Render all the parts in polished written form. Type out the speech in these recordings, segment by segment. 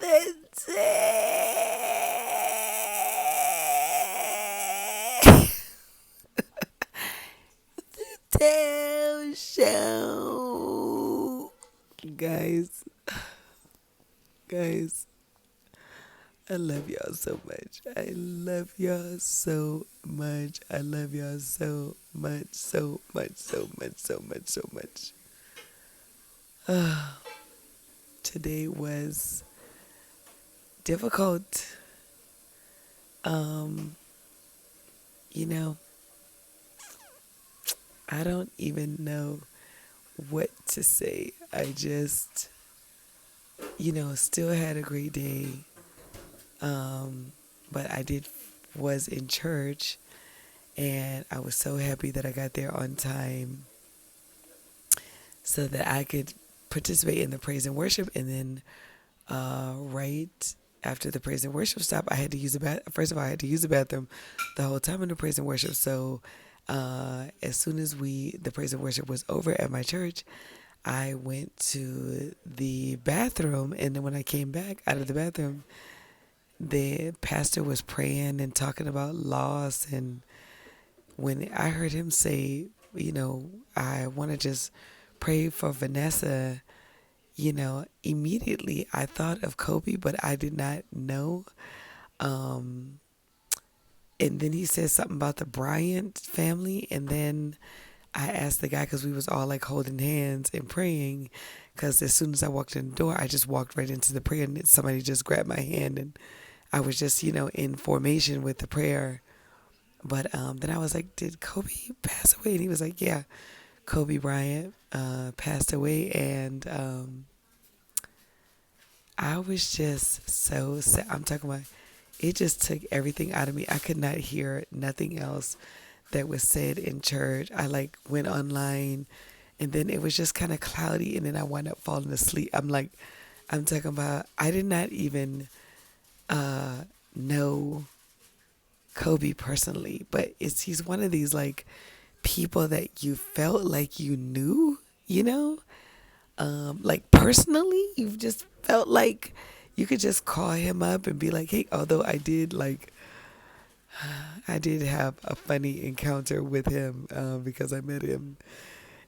Tell show. Guys, guys, I love y'all so much. I love y'all so much. I love y'all so much, so much, so much, so much, so much. Today was difficult. Um, you know, I don't even know what to say. I just, still had a great day. But I did was in church, and I was so happy that I got there on time so that I could participate in the praise and worship. And then right after the praise and worship stop, I had to use the first of all, I had to use the bathroom the whole time in the praise and worship. So as soon as the praise and worship was over at my church, I went to the bathroom, and then when I came back out of the bathroom, the pastor was praying and talking about loss. And when I heard him say, I want to just pray for Vanessa, immediately I thought of Kobe, but I did not know. Um, and then he said something about the Bryant family, and then I asked the guy, because we was all like holding hands and praying, because as soon as I walked in the door, I just walked right into the prayer, and somebody just grabbed my hand, and I was just, in formation with the prayer. But then I was like, did Kobe pass away? And he was like, yeah, Kobe Bryant passed away. And I was just so sad. I'm talking about, it just took everything out of me. I could not hear nothing else that was said in church. I like went online, and then it was just kind of cloudy, and then I wound up falling asleep. I'm talking about, I did not even know Kobe personally, but he's one of these like people that you felt like you knew, like personally. You've just felt like you could just call him up and be like, hey, although I did have a funny encounter with him because I met him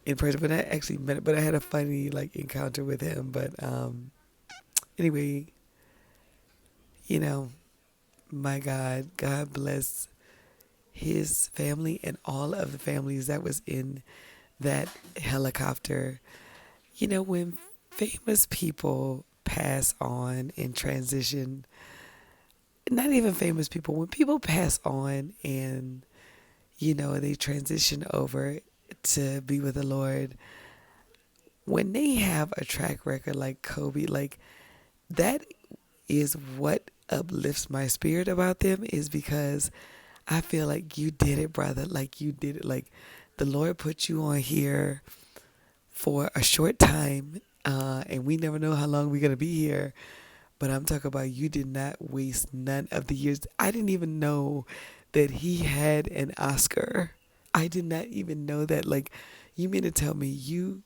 in person, but I actually met, but I had a funny like encounter with him. But anyway, you know, my God bless his family and all of the families that was in that helicopter. When famous people pass on and transition, not even famous people, when people pass on and, they transition over to be with the Lord, when they have a track record like Kobe, like that is what uplifts my spirit about them, is because I feel like you did it, brother. Like you did it. Like the Lord put you on here for a short time, and we never know how long we're going to be here. But I'm talking about, you did not waste none of the years. I didn't even know that he had an Oscar. I did not even know that. Like, you mean to tell me you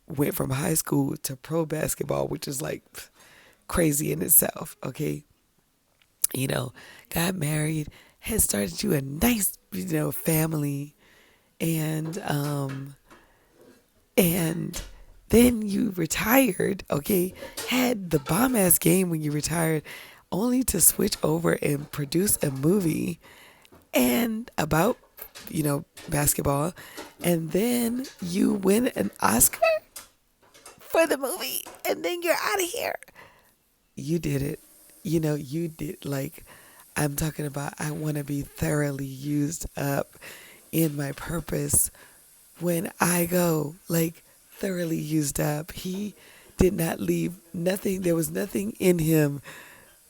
went from high school to pro basketball, which is like crazy in itself, okay? Got married, had started you a nice, family, and and then you retired, okay? Had the bomb ass game when you retired, only to switch over and produce a movie and about, basketball, and then you win an Oscar for the movie, and then you're out of here. You did it. You did, like, I'm talking about, I want to be thoroughly used up in my purpose when I go, like, thoroughly used up. He did not leave nothing. There was nothing in him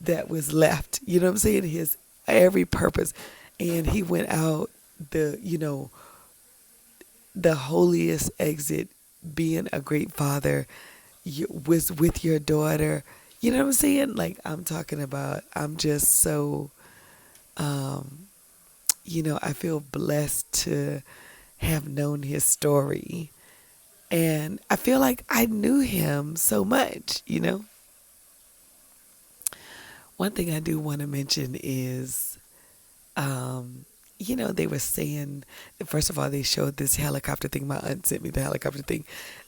that was left. You know what I'm saying? His every purpose. And he went out the holiest exit, being a great father, was with your daughter. You know what I'm saying? Like, I'm talking about, I'm just so, I feel blessed to have known his story. And I feel like I knew him so much. one thing I do want to mention is, um, they were saying, first of all, they showed this helicopter thing. My aunt sent me the helicopter thing.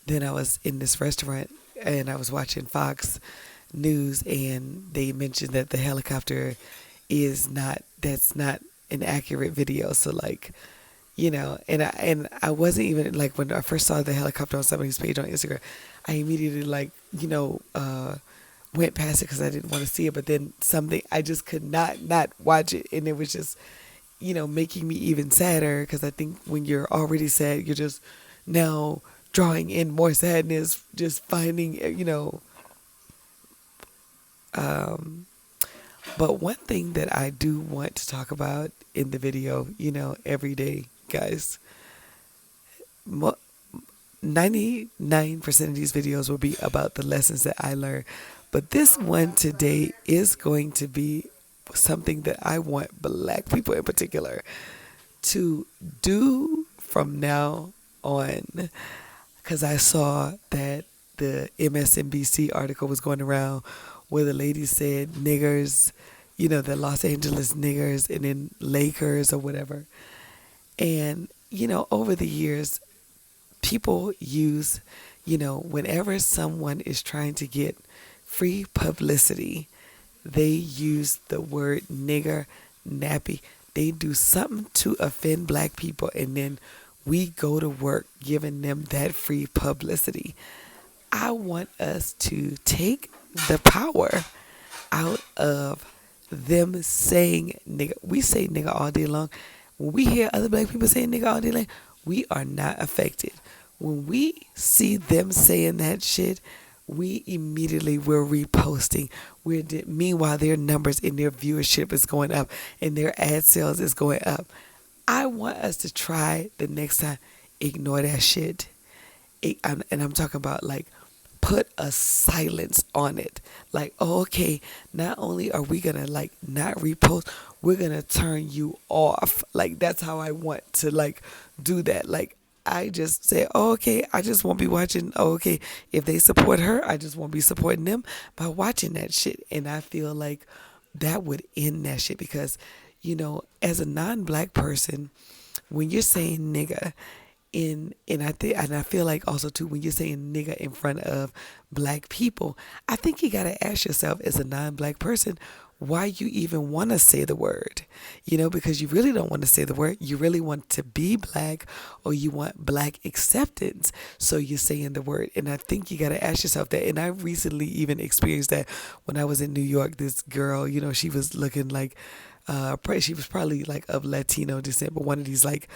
Then I was in this restaurant and I was watching Fox News, and they mentioned that the helicopter that's not an accurate video. So like, and I wasn't even like, when I first saw the helicopter on somebody's page on Instagram, I immediately like, went past it because I didn't want to see it. But then something, I just could not watch it, and it was just, making me even sadder, because I think when you're already sad, you're just now drawing in more sadness, just finding, um, but one thing that I do want to talk about in the video, every day, guys, 99% of these videos will be about the lessons that I learned. But this one today is going to be something that I want Black people in particular to do from now on. Because I saw that the MSNBC article was going around where the lady said niggers, the Los Angeles niggers, and then Lakers or whatever. And, over the years, people use, whenever someone is trying to get free publicity, they use the word nigger, nappy. They do something to offend Black people, and then we go to work giving them that free publicity. I want us to take the power out of them saying nigga. We say nigga all day long. When we hear other Black people saying nigga all day long, we are not affected. When we see them saying that shit, we immediately were reposting. Meanwhile, their numbers and their viewership is going up and their ad sales is going up. I want us to try the next time, ignore that shit. And I'm talking about like, put a silence on it. Like, oh, okay, not only are we going to like not repost, we're going to turn you off. Like, that's how I want to like do that. Like, I just say, oh, okay, I just won't be watching. Oh, okay, if they support her, I just won't be supporting them by watching that shit. And I feel like that would end that shit because, as a non-Black person, when you're saying nigga, and I feel like also too, when you're saying nigga in front of Black people, I think you gotta ask yourself as a non-Black person why you even want to say the word, because you really don't want to say the word. You really want to be Black, or you want Black acceptance, so you're saying the word. And I think you gotta ask yourself that. And I recently even experienced that when I was in New York. This girl, she was looking like she was probably like of Latino descent, but one of these like,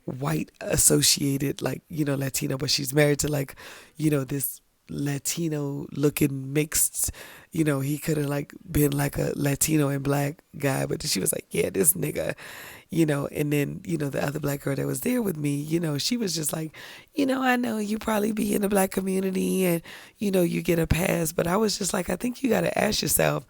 white associated, like, Latino, but she's married to like, this Latino looking mixed, he could have like been like a Latino and Black guy, but she was like, yeah, this nigga, and then, the other Black girl that was there with me, she was just like, I know you probably be in the Black community and, you get a pass, but I was just like, I think you got to ask yourself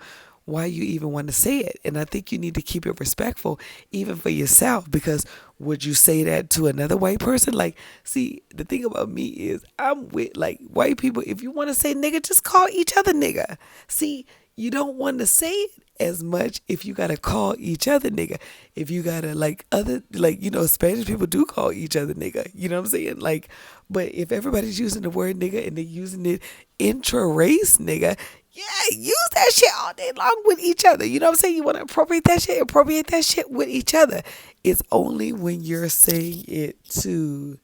why you even want to say it. And I think you need to keep it respectful, even for yourself, because would you say that to another white person? Like, see, the thing about me is I'm with like white people. If you want to say nigga, just call each other nigga. See, you don't want to say it as much if you got to call each other nigga. If you got to like other, like, Spanish people do call each other nigga. You know what I'm saying? Like, but if everybody's using the word nigga and they're using it intra-race nigga, yeah, use that shit all day long with each other. You know what I'm saying? You want to appropriate that shit with each other. It's only when you're saying it to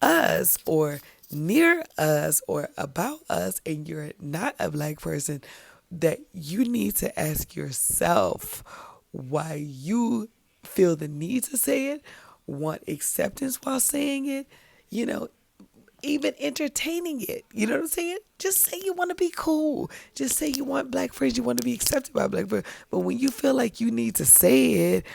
us or near us or about us and you're not a Black person that you need to ask yourself why you feel the need to say it, want acceptance while saying it, even entertaining it. You know what I'm saying? Just say you want to be cool. Just say you want Black friends. You want to be accepted by Black friends. But when you feel like you need to say it,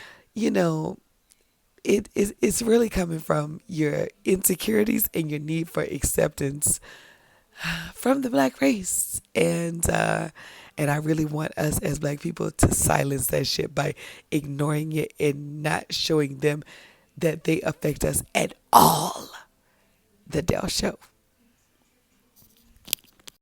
it's really coming from your insecurities and your need for acceptance from the Black race. And I really want us as Black people to silence that shit by ignoring it and not showing them that they affect us at all. The Dell Show.